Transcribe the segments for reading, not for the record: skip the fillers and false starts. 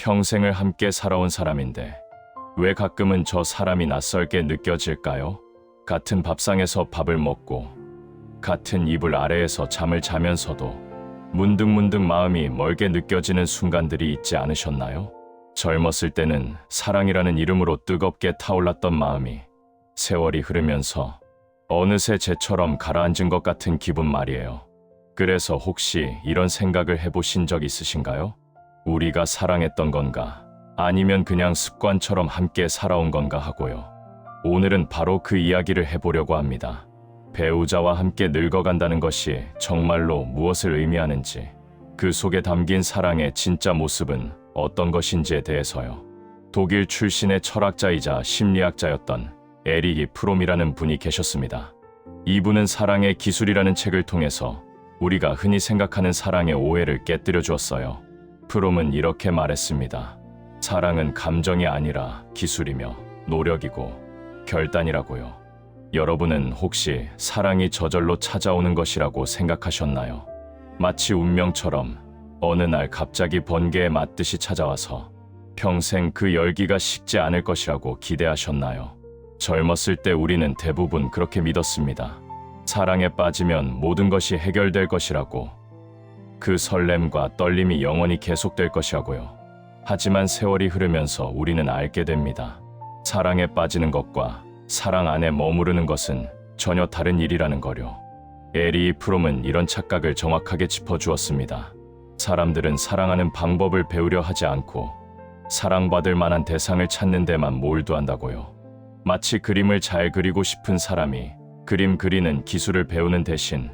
평생을 함께 살아온 사람인데 왜 가끔은 저 사람이 낯설게 느껴질까요? 같은 밥상에서 밥을 먹고 같은 이불 아래에서 잠을 자면서도 문득문득 마음이 멀게 느껴지는 순간들이 있지 않으셨나요? 젊었을 때는 사랑이라는 이름으로 뜨겁게 타올랐던 마음이 세월이 흐르면서 어느새 재처럼 가라앉은 것 같은 기분 말이에요. 그래서 혹시 이런 생각을 해보신 적 있으신가요? 우리가 사랑했던 건가? 아니면 그냥 습관처럼 함께 살아온 건가 하고요. 오늘은 바로 그 이야기를 해보려고 합니다. 배우자와 함께 늙어간다는 것이 정말로 무엇을 의미하는지, 그 속에 담긴 사랑의 진짜 모습은 어떤 것인지에 대해서요. 독일 출신의 철학자이자 심리학자였던 에릭 프롬이라는 분이 계셨습니다. 이분은 사랑의 기술이라는 책을 통해서 우리가 흔히 생각하는 사랑의 오해를 깨뜨려 주었어요. 프롬은 이렇게 말했습니다. 사랑은 감정이 아니라 기술이며 노력이고 결단이라고요. 여러분은 혹시 사랑이 저절로 찾아오는 것이라고 생각하셨나요? 마치 운명처럼 어느 날 갑자기 번개에 맞듯이 찾아와서 평생 그 열기가 식지 않을 것이라고 기대하셨나요? 젊었을 때 우리는 대부분 그렇게 믿었습니다. 사랑에 빠지면 모든 것이 해결될 것이라고, 그 설렘과 떨림이 영원히 계속될 것이라고요. 하지만 세월이 흐르면서 우리는 알게 됩니다. 사랑에 빠지는 것과 사랑 안에 머무르는 것은 전혀 다른 일이라는 거요. 에릭 프롬은 이런 착각을 정확하게 짚어주었습니다. 사람들은 사랑하는 방법을 배우려 하지 않고 사랑받을 만한 대상을 찾는 데만 몰두한다고요. 마치 그림을 잘 그리고 싶은 사람이 그림 그리는 기술을 배우는 대신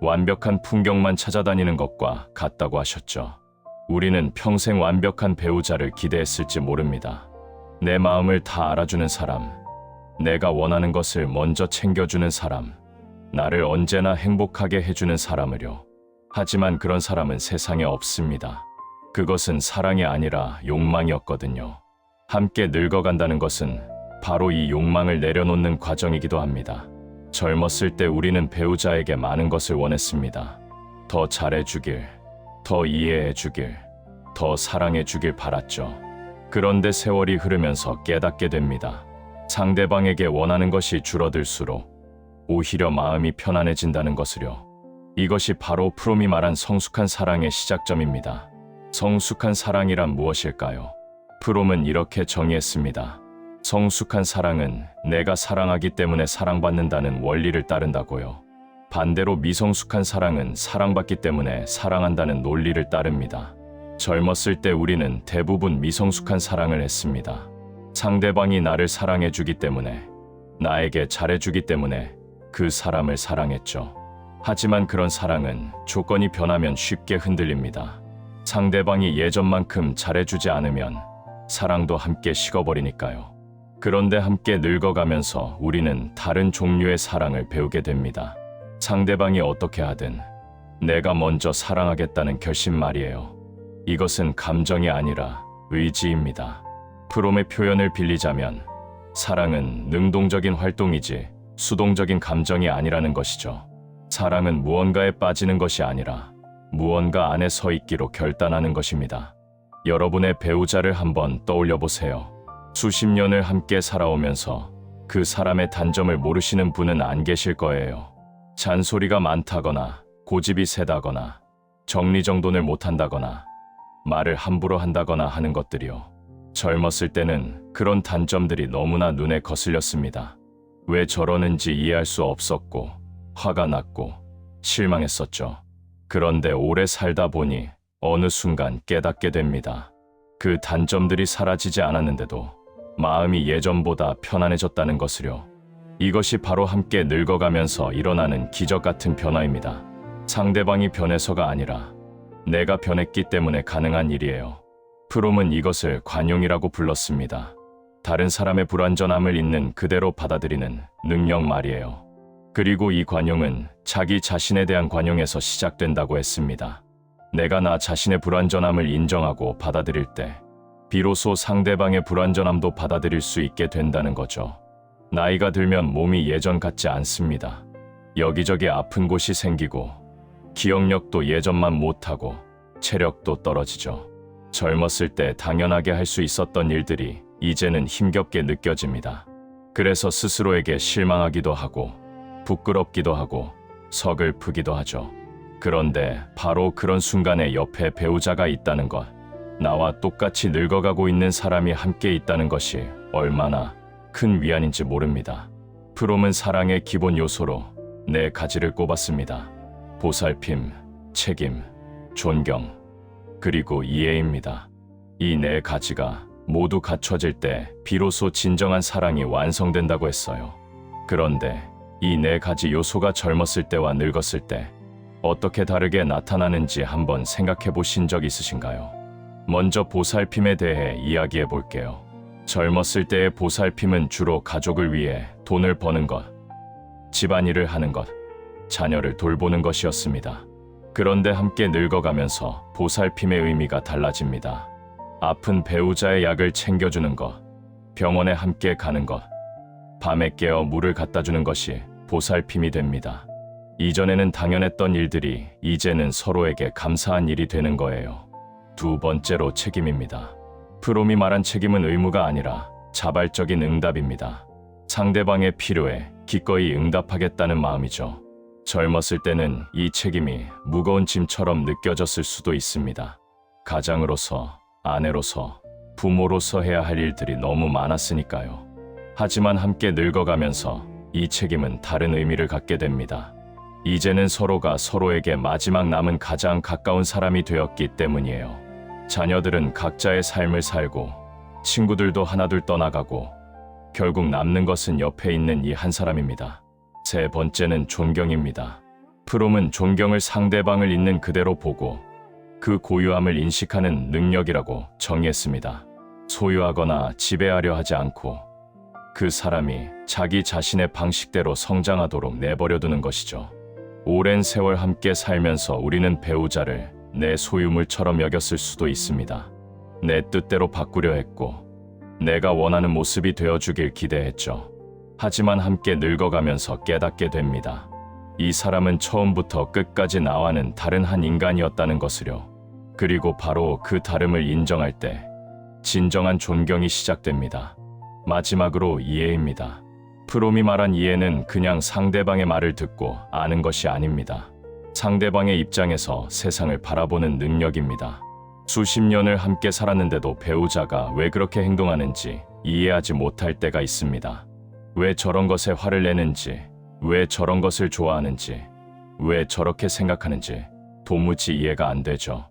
완벽한 풍경만 찾아다니는 것과 같다고 하셨죠. 우리는 평생 완벽한 배우자를 기대했을지 모릅니다. 내 마음을 다 알아주는 사람, 내가 원하는 것을 먼저 챙겨주는 사람, 나를 언제나 행복하게 해주는 사람을요. 하지만 그런 사람은 세상에 없습니다. 그것은 사랑이 아니라 욕망이었거든요. 함께 늙어간다는 것은 바로 이 욕망을 내려놓는 과정이기도 합니다. 젊었을 때 우리는 배우자에게 많은 것을 원했습니다. 더 잘해주길, 더 이해해주길, 더 사랑해주길 바랐죠. 그런데 세월이 흐르면서 깨닫게 됩니다. 상대방에게 원하는 것이 줄어들수록 오히려 마음이 편안해진다는 것을요. 이것이 바로 프롬이 말한 성숙한 사랑의 시작점입니다. 성숙한 사랑이란 무엇일까요? 프롬은 이렇게 정의했습니다. 성숙한 사랑은 내가 사랑하기 때문에 사랑받는다는 원리를 따른다고요. 반대로 미성숙한 사랑은 사랑받기 때문에 사랑한다는 논리를 따릅니다. 젊었을 때 우리는 대부분 미성숙한 사랑을 했습니다. 상대방이 나를 사랑해주기 때문에, 나에게 잘해주기 때문에 그 사람을 사랑했죠. 하지만 그런 사랑은 조건이 변하면 쉽게 흔들립니다. 상대방이 예전만큼 잘해주지 않으면 사랑도 함께 식어버리니까요. 그런데 함께 늙어가면서 우리는 다른 종류의 사랑을 배우게 됩니다. 상대방이 어떻게 하든 내가 먼저 사랑하겠다는 결심 말이에요. 이것은 감정이 아니라 의지입니다. 프롬의 표현을 빌리자면 사랑은 능동적인 활동이지 수동적인 감정이 아니라는 것이죠. 사랑은 무언가에 빠지는 것이 아니라 무언가 안에 서 있기로 결단하는 것입니다. 여러분의 배우자를 한번 떠올려 보세요. 수십 년을 함께 살아오면서 그 사람의 단점을 모르시는 분은 안 계실 거예요. 잔소리가 많다거나 고집이 세다거나 정리정돈을 못한다거나 말을 함부로 한다거나 하는 것들이요. 젊었을 때는 그런 단점들이 너무나 눈에 거슬렸습니다. 왜 저러는지 이해할 수 없었고 화가 났고 실망했었죠. 그런데 오래 살다 보니 어느 순간 깨닫게 됩니다. 그 단점들이 사라지지 않았는데도 마음이 예전보다 편안해졌다는 것을요. 이것이 바로 함께 늙어가면서 일어나는 기적 같은 변화입니다. 상대방이 변해서가 아니라 내가 변했기 때문에 가능한 일이에요. 프롬은 이것을 관용이라고 불렀습니다. 다른 사람의 불완전함을 있는 그대로 받아들이는 능력 말이에요. 그리고 이 관용은 자기 자신에 대한 관용에서 시작된다고 했습니다. 내가 나 자신의 불완전함을 인정하고 받아들일 때 비로소 상대방의 불완전함도 받아들일 수 있게 된다는 거죠. 나이가 들면 몸이 예전 같지 않습니다. 여기저기 아픈 곳이 생기고 기억력도 예전만 못하고 체력도 떨어지죠. 젊었을 때 당연하게 할 수 있었던 일들이 이제는 힘겹게 느껴집니다. 그래서 스스로에게 실망하기도 하고 부끄럽기도 하고 서글프기도 하죠. 그런데 바로 그런 순간에 옆에 배우자가 있다는 것, 나와 똑같이 늙어가고 있는 사람이 함께 있다는 것이 얼마나 큰 위안인지 모릅니다. 프롬은 사랑의 기본 요소로 네 가지를 꼽았습니다. 보살핌, 책임, 존경, 그리고 이해입니다. 이 네 가지가 모두 갖춰질 때 비로소 진정한 사랑이 완성된다고 했어요. 그런데 이 네 가지 요소가 젊었을 때와 늙었을 때 어떻게 다르게 나타나는지 한번 생각해 보신 적 있으신가요? 먼저 보살핌에 대해 이야기해 볼게요. 젊었을 때의 보살핌은 주로 가족을 위해 돈을 버는 것, 집안일을 하는 것, 자녀를 돌보는 것이었습니다. 그런데 함께 늙어가면서 보살핌의 의미가 달라집니다. 아픈 배우자의 약을 챙겨주는 것, 병원에 함께 가는 것, 밤에 깨어 물을 갖다 주는 것이 보살핌이 됩니다. 이전에는 당연했던 일들이 이제는 서로에게 감사한 일이 되는 거예요. 두 번째로 책임입니다. 프롬이 말한 책임은 의무가 아니라 자발적인 응답입니다. 상대방의 필요에 기꺼이 응답하겠다는 마음이죠. 젊었을 때는 이 책임이 무거운 짐처럼 느껴졌을 수도 있습니다. 가장으로서, 아내로서, 부모로서 해야 할 일들이 너무 많았으니까요. 하지만 함께 늙어가면서 이 책임은 다른 의미를 갖게 됩니다. 이제는 서로가 서로에게 마지막 남은 가장 가까운 사람이 되었기 때문이에요. 자녀들은 각자의 삶을 살고 친구들도 하나둘 떠나가고 결국 남는 것은 옆에 있는 이 한 사람입니다. 세 번째는 존경입니다. 프롬은 존경을 상대방을 있는 그대로 보고 그 고유함을 인식하는 능력이라고 정의했습니다. 소유하거나 지배하려 하지 않고 그 사람이 자기 자신의 방식대로 성장하도록 내버려두는 것이죠. 오랜 세월 함께 살면서 우리는 배우자를 내 소유물처럼 여겼을 수도 있습니다. 내 뜻대로 바꾸려 했고 내가 원하는 모습이 되어주길 기대했죠. 하지만 함께 늙어가면서 깨닫게 됩니다. 이 사람은 처음부터 끝까지 나와는 다른 한 인간이었다는 것을요. 그리고 바로 그 다름을 인정할 때 진정한 존경이 시작됩니다. 마지막으로 이해입니다. 프롬이 말한 이해는 그냥 상대방의 말을 듣고 아는 것이 아닙니다. 상대방의 입장에서 세상을 바라보는 능력입니다. 수십 년을 함께 살았는데도 배우자가 왜 그렇게 행동하는지 이해하지 못할 때가 있습니다. 왜 저런 것에 화를 내는지, 왜 저런 것을 좋아하는지, 왜 저렇게 생각하는지 도무지 이해가 안 되죠.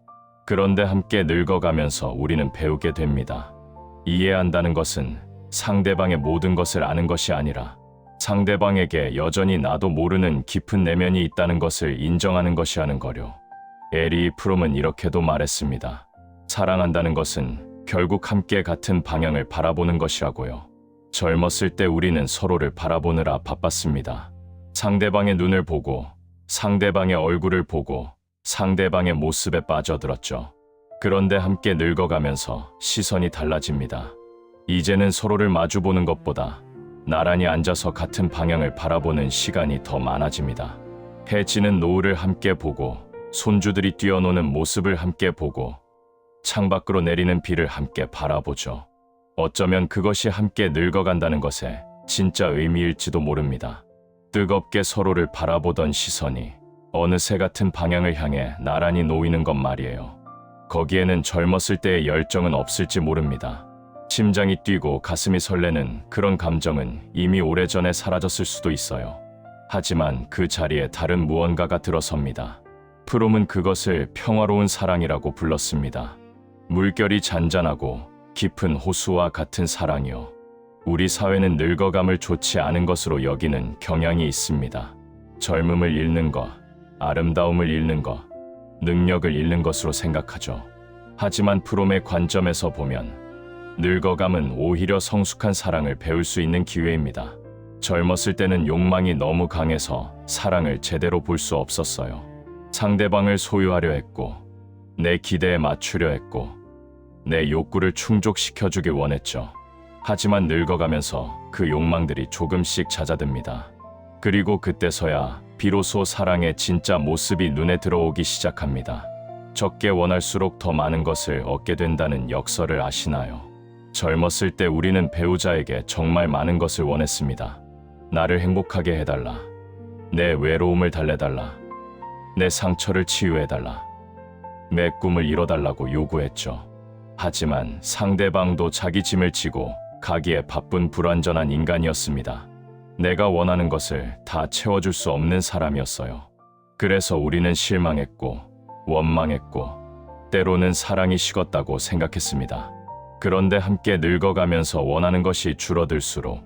그런데 함께 늙어가면서 우리는 배우게 됩니다. 이해한다는 것은 상대방의 모든 것을 아는 것이 아니라 상대방에게 여전히 나도 모르는 깊은 내면이 있다는 것을 인정하는 것이라는 거요. 에리 프롬은 이렇게도 말했습니다. 사랑한다는 것은 결국 함께 같은 방향을 바라보는 것이라고요. 젊었을 때 우리는 서로를 바라보느라 바빴습니다. 상대방의 눈을 보고, 상대방의 얼굴을 보고, 상대방의 모습에 빠져들었죠. 그런데 함께 늙어가면서 시선이 달라집니다. 이제는 서로를 마주보는 것보다 나란히 앉아서 같은 방향을 바라보는 시간이 더 많아집니다. 해 지는 노을을 함께 보고 손주들이 뛰어노는 모습을 함께 보고 창밖으로 내리는 비를 함께 바라보죠. 어쩌면 그것이 함께 늙어간다는 것에 진짜 의미일지도 모릅니다. 뜨겁게 서로를 바라보던 시선이 어느새 같은 방향을 향해 나란히 놓이는 것 말이에요. 거기에는 젊었을 때의 열정은 없을지 모릅니다. 심장이 뛰고 가슴이 설레는 그런 감정은 이미 오래전에 사라졌을 수도 있어요. 하지만 그 자리에 다른 무언가가 들어섭니다. 프롬은 그것을 평화로운 사랑이라고 불렀습니다. 물결이 잔잔하고 깊은 호수와 같은 사랑이요. 우리 사회는 늙어감을 좋지 않은 것으로 여기는 경향이 있습니다. 젊음을 잃는 것, 아름다움을 잃는 것, 능력을 잃는 것으로 생각하죠. 하지만 프롬의 관점에서 보면 늙어감은 오히려 성숙한 사랑을 배울 수 있는 기회입니다. 젊었을 때는 욕망이 너무 강해서 사랑을 제대로 볼 수 없었어요. 상대방을 소유하려 했고, 내 기대에 맞추려 했고, 내 욕구를 충족시켜주길 원했죠. 하지만 늙어가면서 그 욕망들이 조금씩 잦아듭니다. 그리고 그때서야 비로소 사랑의 진짜 모습이 눈에 들어오기 시작합니다. 적게 원할수록 더 많은 것을 얻게 된다는 역설을 아시나요? 젊었을 때 우리는 배우자에게 정말 많은 것을 원했습니다. 나를 행복하게 해달라. 내 외로움을 달래달라. 내 상처를 치유해달라. 내 꿈을 이뤄달라고 요구했죠. 하지만 상대방도 자기 짐을 지고 가기에 바쁜 불완전한 인간이었습니다. 내가 원하는 것을 다 채워줄 수 없는 사람이었어요. 그래서 우리는 실망했고 원망했고 때로는 사랑이 식었다고 생각했습니다. 그런데 함께 늙어가면서 원하는 것이 줄어들수록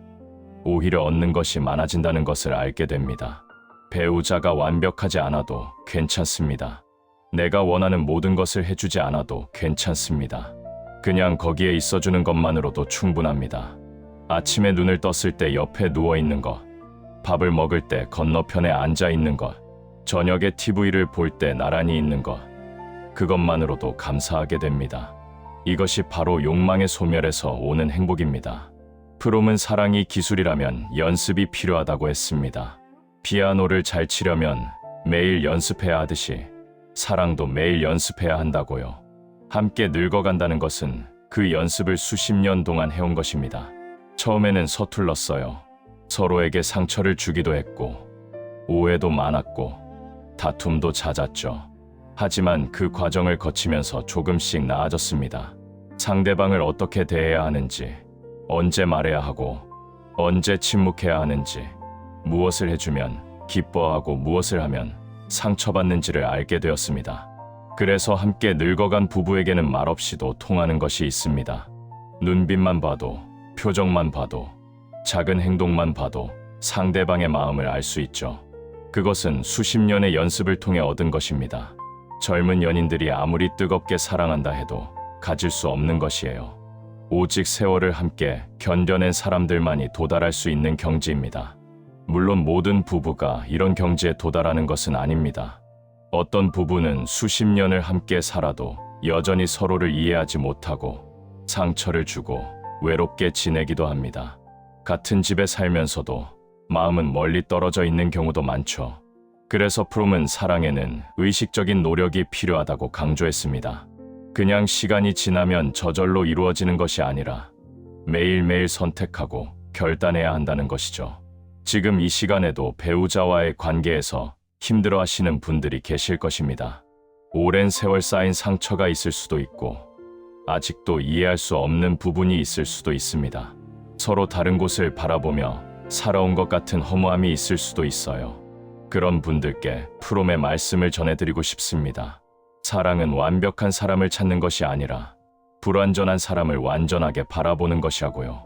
오히려 얻는 것이 많아진다는 것을 알게 됩니다. 배우자가 완벽하지 않아도 괜찮습니다. 내가 원하는 모든 것을 해주지 않아도 괜찮습니다. 그냥 거기에 있어주는 것만으로도 충분합니다. 아침에 눈을 떴을 때 옆에 누워있는 것, 밥을 먹을 때 건너편에 앉아있는 것, 저녁에 TV를 볼 때 나란히 있는 것, 그것만으로도 감사하게 됩니다. 이것이 바로 욕망의 소멸에서 오는 행복입니다. 프롬은 사랑이 기술이라면 연습이 필요하다고 했습니다. 피아노를 잘 치려면 매일 연습해야 하듯이 사랑도 매일 연습해야 한다고요. 함께 늙어간다는 것은 그 연습을 수십 년 동안 해온 것입니다. 처음에는 서툴렀어요. 서로에게 상처를 주기도 했고 오해도 많았고 다툼도 잦았죠. 하지만 그 과정을 거치면서 조금씩 나아졌습니다. 상대방을 어떻게 대해야 하는지, 언제 말해야 하고 언제 침묵해야 하는지, 무엇을 해주면 기뻐하고 무엇을 하면 상처받는지를 알게 되었습니다. 그래서 함께 늙어간 부부에게는 말없이도 통하는 것이 있습니다. 눈빛만 봐도, 표정만 봐도, 작은 행동만 봐도 상대방의 마음을 알 수 있죠. 그것은 수십 년의 연습을 통해 얻은 것입니다. 젊은 연인들이 아무리 뜨겁게 사랑한다 해도 가질 수 없는 것이에요. 오직 세월을 함께 견뎌낸 사람들만이 도달할 수 있는 경지입니다. 물론 모든 부부가 이런 경지에 도달하는 것은 아닙니다. 어떤 부부는 수십 년을 함께 살아도 여전히 서로를 이해하지 못하고 상처를 주고 외롭게 지내기도 합니다. 같은 집에 살면서도 마음은 멀리 떨어져 있는 경우도 많죠. 그래서 프롬은 사랑에는 의식적인 노력이 필요하다고 강조했습니다. 그냥 시간이 지나면 저절로 이루어지는 것이 아니라 매일매일 선택하고 결단해야 한다는 것이죠. 지금 이 시간에도 배우자와의 관계에서 힘들어 하시는 분들이 계실 것입니다. 오랜 세월 쌓인 상처가 있을 수도 있고 아직도 이해할 수 없는 부분이 있을 수도 있습니다. 서로 다른 곳을 바라보며 살아온 것 같은 허무함이 있을 수도 있어요. 그런 분들께 프롬의 말씀을 전해드리고 싶습니다. 사랑은 완벽한 사람을 찾는 것이 아니라 불완전한 사람을 완전하게 바라보는 것이라고요.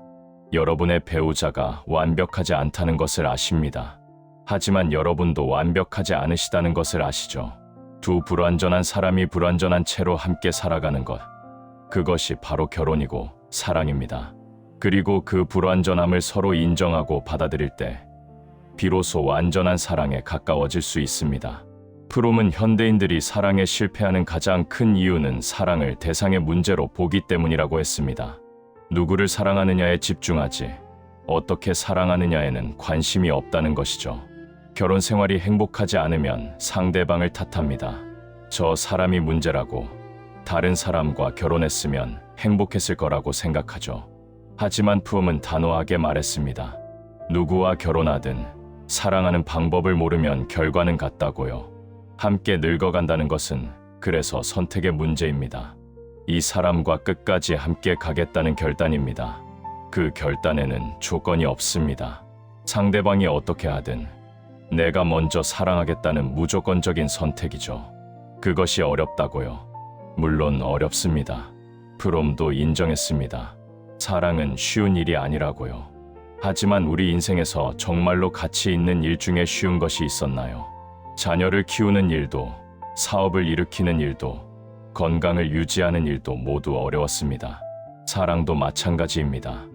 여러분의 배우자가 완벽하지 않다는 것을 아십니다. 하지만 여러분도 완벽하지 않으시다는 것을 아시죠? 두 불완전한 사람이 불완전한 채로 함께 살아가는 것, 그것이 바로 결혼이고 사랑입니다. 그리고 그 불완전함을 서로 인정하고 받아들일 때 비로소 완전한 사랑에 가까워질 수 있습니다. 프롬은 현대인들이 사랑에 실패하는 가장 큰 이유는 사랑을 대상의 문제로 보기 때문이라고 했습니다. 누구를 사랑하느냐에 집중하지 어떻게 사랑하느냐에는 관심이 없다는 것이죠. 결혼 생활이 행복하지 않으면 상대방을 탓합니다. 저 사람이 문제라고, 다른 사람과 결혼했으면 행복했을 거라고 생각하죠. 하지만 프롬은 단호하게 말했습니다. 누구와 결혼하든 사랑하는 방법을 모르면 결과는 같다고요. 함께 늙어간다는 것은 그래서 선택의 문제입니다. 이 사람과 끝까지 함께 가겠다는 결단입니다. 그 결단에는 조건이 없습니다. 상대방이 어떻게 하든 내가 먼저 사랑하겠다는 무조건적인 선택이죠. 그것이 어렵다고요. 물론 어렵습니다. 프롬도 인정했습니다. 사랑은 쉬운 일이 아니라고요. 하지만 우리 인생에서 정말로 가치 있는 일 중에 쉬운 것이 있었나요? 자녀를 키우는 일도, 사업을 일으키는 일도, 건강을 유지하는 일도 모두 어려웠습니다. 사랑도 마찬가지입니다.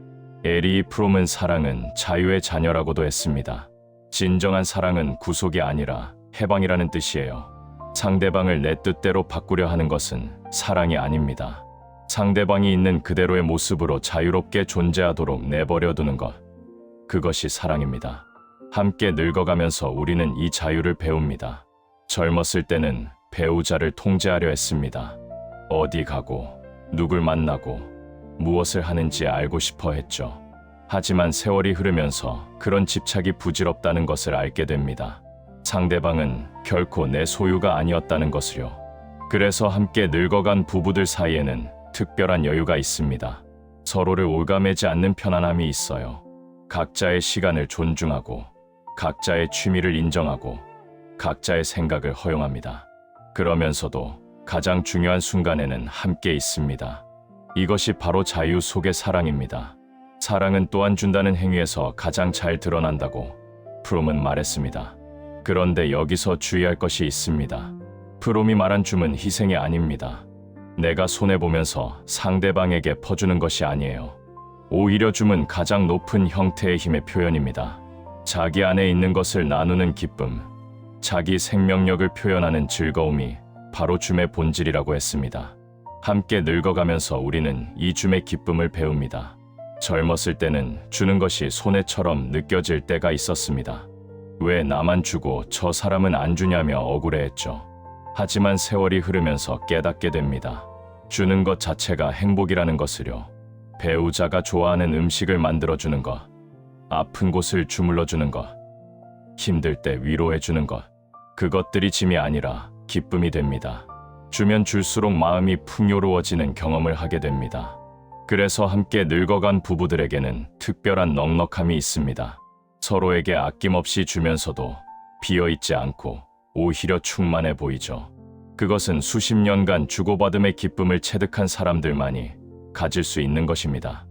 에리 프롬은 사랑은 자유의 자녀라고도 했습니다. 진정한 사랑은 구속이 아니라 해방이라는 뜻이에요. 상대방을 내 뜻대로 바꾸려 하는 것은 사랑이 아닙니다. 상대방이 있는 그대로의 모습으로 자유롭게 존재하도록 내버려두는 것, 그것이 사랑입니다. 함께 늙어가면서 우리는 이 자유를 배웁니다. 젊었을 때는 배우자를 통제하려 했습니다. 어디 가고 누굴 만나고 무엇을 하는지 알고 싶어 했죠. 하지만 세월이 흐르면서 그런 집착이 부질없다는 것을 알게 됩니다. 상대방은 결코 내 소유가 아니었다는 것을요. 그래서 함께 늙어간 부부들 사이에는 특별한 여유가 있습니다. 서로를 올가매지 않는 편안함이 있어요. 각자의 시간을 존중하고 각자의 취미를 인정하고 각자의 생각을 허용합니다. 그러면서도 가장 중요한 순간에는 함께 있습니다. 이것이 바로 자유 속의 사랑입니다. 사랑은 또한 준다는 행위에서 가장 잘 드러난다고 프롬은 말했습니다. 그런데 여기서 주의할 것이 있습니다. 프롬이 말한 줌은 희생이 아닙니다. 내가 손해보면서 상대방에게 퍼주는 것이 아니에요. 오히려 줌은 가장 높은 형태의 힘의 표현입니다. 자기 안에 있는 것을 나누는 기쁨, 자기 생명력을 표현하는 즐거움이 바로 줌의 본질이라고 했습니다. 함께 늙어가면서 우리는 이 줌의 기쁨을 배웁니다. 젊었을 때는 주는 것이 손해처럼 느껴질 때가 있었습니다. 왜 나만 주고 저 사람은 안 주냐며 억울해했죠. 하지만 세월이 흐르면서 깨닫게 됩니다. 주는 것 자체가 행복이라는 것을요. 배우자가 좋아하는 음식을 만들어주는 것, 아픈 곳을 주물러주는 것, 힘들 때 위로해주는 것, 그것들이 짐이 아니라 기쁨이 됩니다. 주면 줄수록 마음이 풍요로워지는 경험을 하게 됩니다. 그래서 함께 늙어간 부부들에게는 특별한 넉넉함이 있습니다. 서로에게 아낌없이 주면서도 비어있지 않고 오히려 충만해 보이죠. 그것은 수십 년간 주고받음의 기쁨을 체득한 사람들만이 가질 수 있는 것입니다.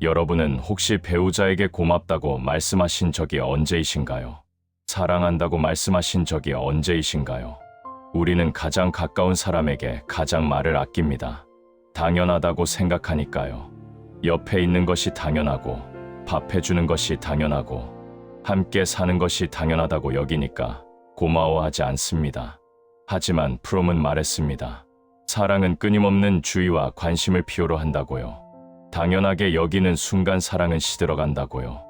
여러분은 혹시 배우자에게 고맙다고 말씀하신 적이 언제이신가요? 사랑한다고 말씀하신 적이 언제이신가요? 우리는 가장 가까운 사람에게 가장 말을 아낍니다. 당연하다고 생각하니까요. 옆에 있는 것이 당연하고, 밥 해주는 것이 당연하고, 함께 사는 것이 당연하다고 여기니까 고마워하지 않습니다. 하지만 프롬은 말했습니다. 사랑은 끊임없는 주의와 관심을 필요로 한다고요. 당연하게 여기는 순간 사랑은 시들어간다고요.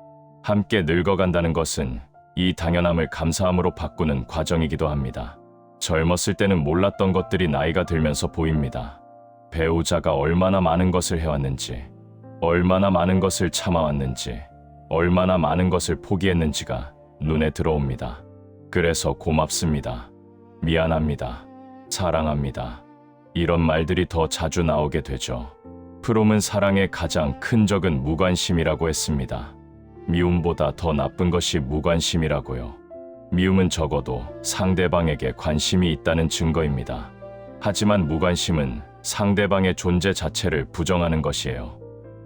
함께 늙어간다는 것은 이 당연함을 감사함으로 바꾸는 과정이기도 합니다. 젊었을 때는 몰랐던 것들이 나이가 들면서 보입니다. 배우자가 얼마나 많은 것을 해왔는지, 얼마나 많은 것을 참아왔는지, 얼마나 많은 것을 포기했는지가 눈에 들어옵니다. 그래서 고맙습니다. 미안합니다. 사랑합니다. 이런 말들이 더 자주 나오게 되죠. 프롬은 사랑의 가장 큰 적은 무관심이라고 했습니다. 미움보다 더 나쁜 것이 무관심이라고요. 미움은 적어도 상대방에게 관심이 있다는 증거입니다. 하지만 무관심은 상대방의 존재 자체를 부정하는 것이에요.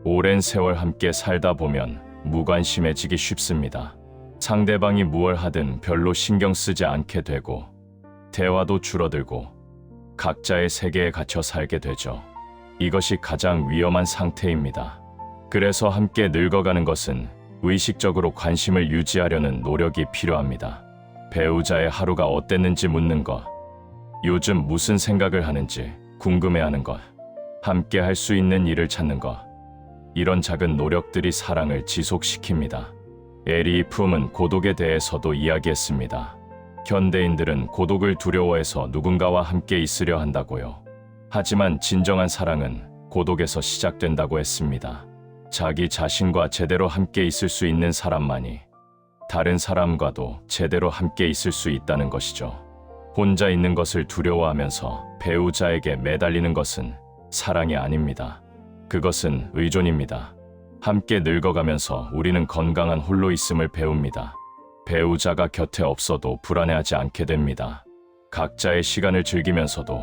오랜 세월 함께 살다 보면 무관심해지기 쉽습니다. 상대방이 무얼 하든 별로 신경 쓰지 않게 되고, 대화도 줄어들고, 각자의 세계에 갇혀 살게 되죠. 이것이 가장 위험한 상태입니다. 그래서 함께 늙어가는 것은 의식적으로 관심을 유지하려는 노력이 필요합니다. 배우자의 하루가 어땠는지 묻는 것, 요즘 무슨 생각을 하는지 궁금해하는 것, 함께 할 수 있는 일을 찾는 것, 이런 작은 노력들이 사랑을 지속시킵니다. 에리 프롬은 고독에 대해서도 이야기했습니다. 현대인들은 고독을 두려워해서 누군가와 함께 있으려 한다고요. 하지만 진정한 사랑은 고독에서 시작된다고 했습니다. 자기 자신과 제대로 함께 있을 수 있는 사람만이 다른 사람과도 제대로 함께 있을 수 있다는 것이죠. 혼자 있는 것을 두려워하면서 배우자에게 매달리는 것은 사랑이 아닙니다. 그것은 의존입니다. 함께 늙어가면서 우리는 건강한 홀로 있음을 배웁니다. 배우자가 곁에 없어도 불안해하지 않게 됩니다. 각자의 시간을 즐기면서도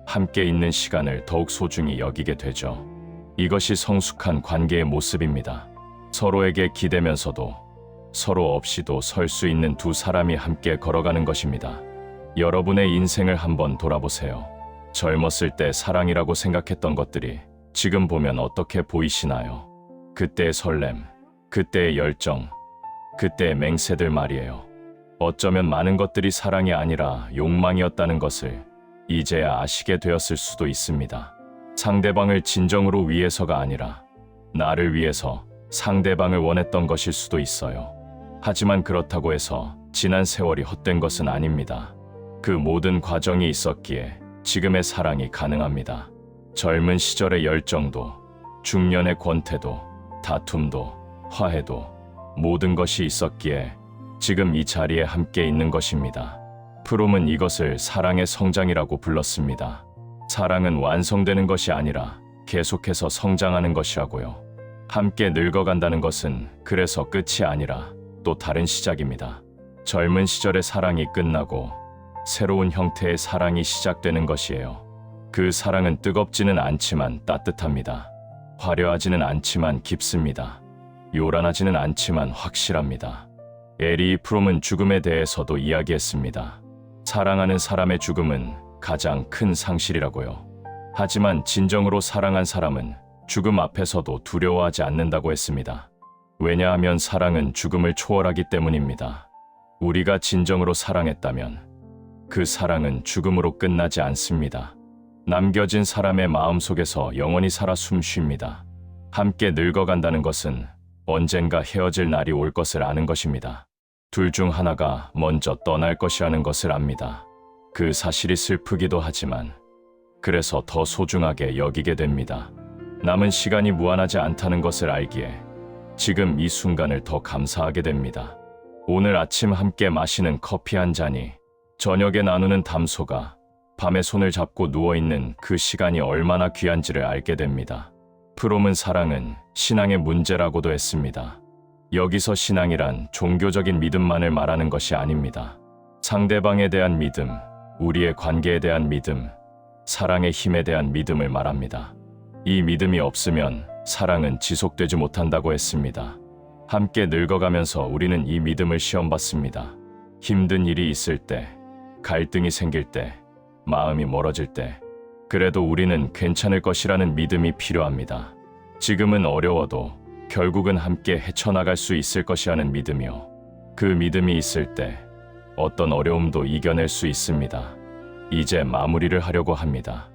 함께 있는 시간을 더욱 소중히 여기게 되죠. 이것이 성숙한 관계의 모습입니다. 서로에게 기대면서도 서로 없이도 설 수 있는 두 사람이 함께 걸어가는 것입니다. 여러분의 인생을 한번 돌아보세요. 젊었을 때 사랑이라고 생각했던 것들이 지금 보면 어떻게 보이시나요? 그때의 설렘, 그때의 열정, 그때의 맹세들 말이에요. 어쩌면 많은 것들이 사랑이 아니라 욕망이었다는 것을 이제야 아시게 되었을 수도 있습니다. 상대방을 진정으로 위해서가 아니라 나를 위해서 상대방을 원했던 것일 수도 있어요. 하지만 그렇다고 해서 지난 세월이 헛된 것은 아닙니다. 그 모든 과정이 있었기에 지금의 사랑이 가능합니다. 젊은 시절의 열정도, 중년의 권태도, 다툼도, 화해도 모든 것이 있었기에 지금 이 자리에 함께 있는 것입니다. 프롬은 이것을 사랑의 성장이라고 불렀습니다. 사랑은 완성되는 것이 아니라 계속해서 성장하는 것이라고요. 함께 늙어간다는 것은 그래서 끝이 아니라 또 다른 시작입니다. 젊은 시절의 사랑이 끝나고 새로운 형태의 사랑이 시작되는 것이에요. 그 사랑은 뜨겁지는 않지만 따뜻합니다. 화려하지는 않지만 깊습니다. 요란하지는 않지만 확실합니다. 에리 프롬은 죽음에 대해서도 이야기했습니다. 사랑하는 사람의 죽음은 가장 큰 상실이라고요. 하지만 진정으로 사랑한 사람은 죽음 앞에서도 두려워하지 않는다고 했습니다. 왜냐하면 사랑은 죽음을 초월하기 때문입니다. 우리가 진정으로 사랑했다면 그 사랑은 죽음으로 끝나지 않습니다. 남겨진 사람의 마음속에서 영원히 살아 숨쉽니다. 함께 늙어간다는 것은 언젠가 헤어질 날이 올 것을 아는 것입니다. 둘 중 하나가 먼저 떠날 것이라는 것을 압니다. 그 사실이 슬프기도 하지만 그래서 더 소중하게 여기게 됩니다. 남은 시간이 무한하지 않다는 것을 알기에 지금 이 순간을 더 감사하게 됩니다. 오늘 아침 함께 마시는 커피 한 잔이, 저녁에 나누는 담소가, 밤에 손을 잡고 누워있는 그 시간이 얼마나 귀한지를 알게 됩니다. 프롬은 사랑은 신앙의 문제라고도 했습니다. 여기서 신앙이란 종교적인 믿음만을 말하는 것이 아닙니다. 상대방에 대한 믿음, 우리의 관계에 대한 믿음, 사랑의 힘에 대한 믿음을 말합니다. 이 믿음이 없으면 사랑은 지속되지 못한다고 했습니다. 함께 늙어가면서 우리는 이 믿음을 시험받습니다. 힘든 일이 있을 때, 갈등이 생길 때, 마음이 멀어질 때, 그래도 우리는 괜찮을 것이라는 믿음이 필요합니다. 지금은 어려워도 결국은 함께 헤쳐나갈 수 있을 것이라는 믿음이요. 그 믿음이 있을 때 어떤 어려움도 이겨낼 수 있습니다. 이제 마무리를 하려고 합니다.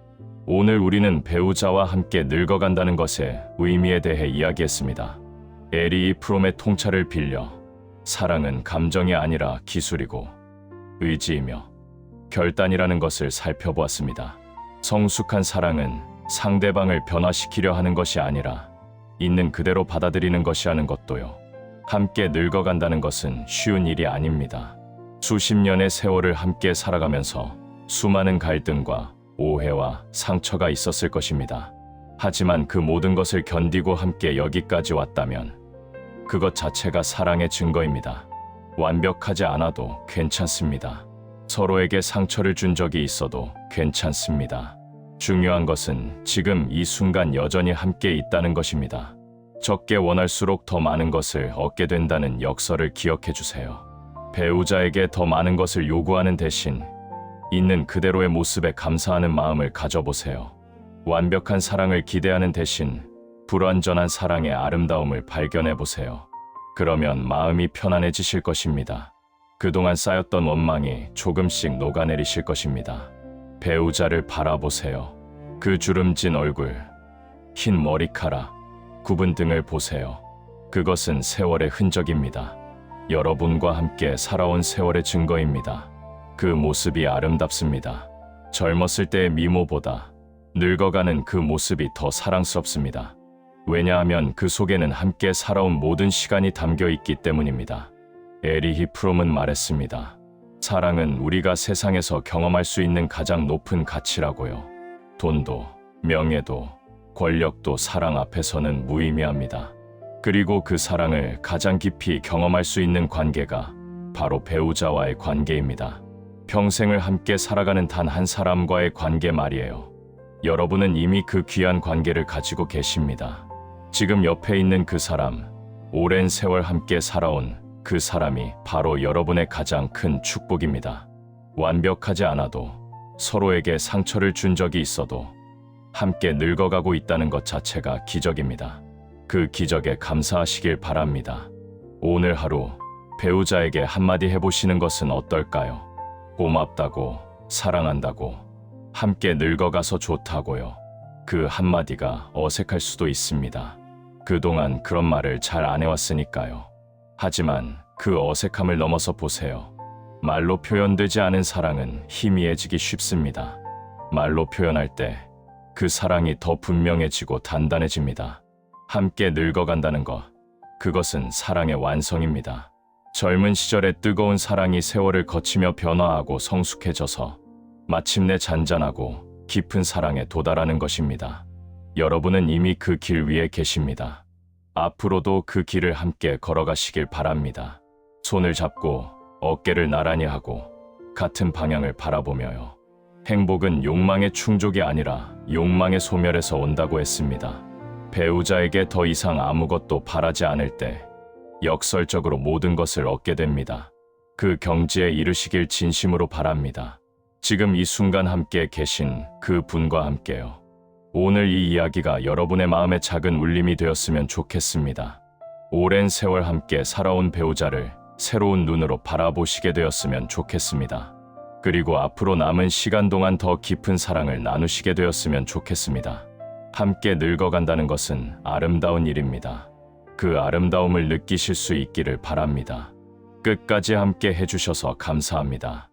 오늘 우리는 배우자와 함께 늙어간다는 것의 의미에 대해 이야기했습니다. 에리 프롬의 통찰을 빌려 사랑은 감정이 아니라 기술이고 의지이며 결단이라는 것을 살펴보았습니다. 성숙한 사랑은 상대방을 변화시키려 하는 것이 아니라 있는 그대로 받아들이는 것이라는 것도요. 함께 늙어간다는 것은 쉬운 일이 아닙니다. 수십 년의 세월을 함께 살아가면서 수많은 갈등과 오해와 상처가 있었을 것입니다. 하지만 그 모든 것을 견디고 함께 여기까지 왔다면 그것 자체가 사랑의 증거입니다. 완벽하지 않아도 괜찮습니다. 서로에게 상처를 준 적이 있어도 괜찮습니다. 중요한 것은 지금 이 순간 여전히 함께 있다는 것입니다. 적게 원할수록 더 많은 것을 얻게 된다는 역설을 기억해 주세요. 배우자에게 더 많은 것을 요구하는 대신 있는 그대로의 모습에 감사하는 마음을 가져보세요. 완벽한 사랑을 기대하는 대신 불완전한 사랑의 아름다움을 발견해 보세요. 그러면 마음이 편안해지실 것입니다. 그동안 쌓였던 원망이 조금씩 녹아내리실 것입니다. 배우자를 바라보세요. 그 주름진 얼굴, 흰 머리카락, 굽은 등을 보세요. 그것은 세월의 흔적입니다. 여러분과 함께 살아온 세월의 증거입니다. 그 모습이 아름답습니다. 젊었을 때의 미모보다 늙어가는 그 모습이 더 사랑스럽습니다. 왜냐하면 그 속에는 함께 살아온 모든 시간이 담겨 있기 때문입니다. 에리히 프롬은 말했습니다. 사랑은 우리가 세상에서 경험할 수 있는 가장 높은 가치라고요. 돈도, 명예도, 권력도 사랑 앞에서는 무의미합니다. 그리고 그 사랑을 가장 깊이 경험할 수 있는 관계가 바로 배우자와의 관계입니다. 평생을 함께 살아가는 단 한 사람과의 관계 말이에요. 여러분은 이미 그 귀한 관계를 가지고 계십니다. 지금 옆에 있는 그 사람, 오랜 세월 함께 살아온 그 사람이 바로 여러분의 가장 큰 축복입니다. 완벽하지 않아도 서로에게 상처를 준 적이 있어도 함께 늙어가고 있다는 것 자체가 기적입니다. 그 기적에 감사하시길 바랍니다. 오늘 하루 배우자에게 한마디 해보시는 것은 어떨까요? 고맙다고, 사랑한다고, 함께 늙어가서 좋다고요. 그 한마디가 어색할 수도 있습니다. 그동안 그런 말을 잘 안 해왔으니까요. 하지만 그 어색함을 넘어서 보세요. 말로 표현되지 않은 사랑은 희미해지기 쉽습니다. 말로 표현할 때 그 사랑이 더 분명해지고 단단해집니다. 함께 늙어간다는 것, 그것은 사랑의 완성입니다. 젊은 시절의 뜨거운 사랑이 세월을 거치며 변화하고 성숙해져서 마침내 잔잔하고 깊은 사랑에 도달하는 것입니다. 여러분은 이미 그 길 위에 계십니다. 앞으로도 그 길을 함께 걸어가시길 바랍니다. 손을 잡고 어깨를 나란히 하고 같은 방향을 바라보며요. 행복은 욕망의 충족이 아니라 욕망의 소멸에서 온다고 했습니다. 배우자에게 더 이상 아무것도 바라지 않을 때 역설적으로 모든 것을 얻게 됩니다. 그 경지에 이르시길 진심으로 바랍니다. 지금 이 순간 함께 계신 그 분과 함께요. 오늘 이 이야기가 여러분의 마음에 작은 울림이 되었으면 좋겠습니다. 오랜 세월 함께 살아온 배우자를 새로운 눈으로 바라보시게 되었으면 좋겠습니다. 그리고 앞으로 남은 시간 동안 더 깊은 사랑을 나누시게 되었으면 좋겠습니다. 함께 늙어간다는 것은 아름다운 일입니다. 그 아름다움을 느끼실 수 있기를 바랍니다. 끝까지 함께 해주셔서 감사합니다.